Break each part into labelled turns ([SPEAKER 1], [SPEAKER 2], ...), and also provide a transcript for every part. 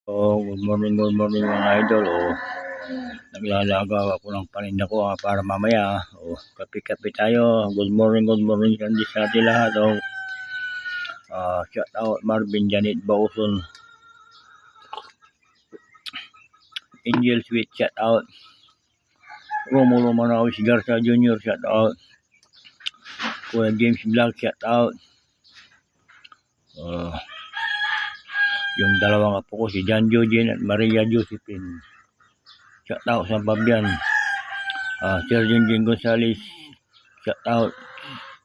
[SPEAKER 1] Good morning mga idol. Naglalaga ako ng paninda ko para mamaya. Kape-kape tayo. Good morning kandi sa ating lahat. Shout out Marvin Janet Bauson, Angel Sweet, shout out Romulo Manawis Garza Jr., shout out Kuya James Vlog, shout out yung dalawang apo ko, si John Eugene at Maria Josephine, shout out sa Fabian. Sir Junjun Gonzales, shout out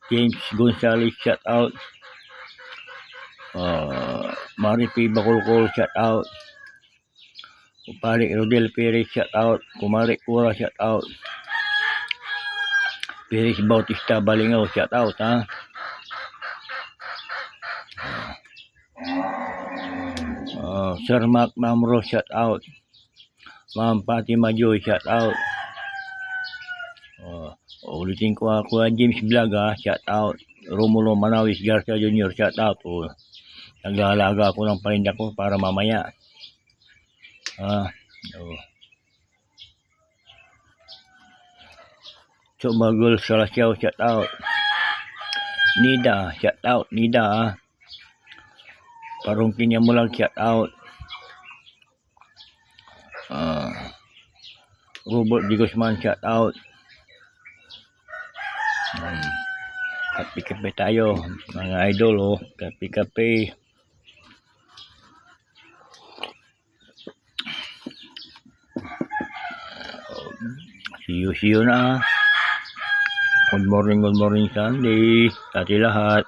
[SPEAKER 1] James Gonzales, shout out Maripi Bacolcol, shout out Kupari Rodel Perez, shout out Kumari Kura, shout out Perez Bautista Balingaw, shout out Sir Mark Mamro, shout out Ma'am Fatima Joy, shout out ulitin ko Kuya James Vlog, shout out Romulo Manawis Garcia Jr., shout out. Naglalaga ako ng paninda ko para mamaya. So Bagol Salasiao, shout out Nida, shout out Nida. Parungkin niya mo lang, shout out Robert D. Guzman, shout out. Kape-kape tayo mga idol. Kape-kape. See you na. Good morning Sunday sa ating lahat.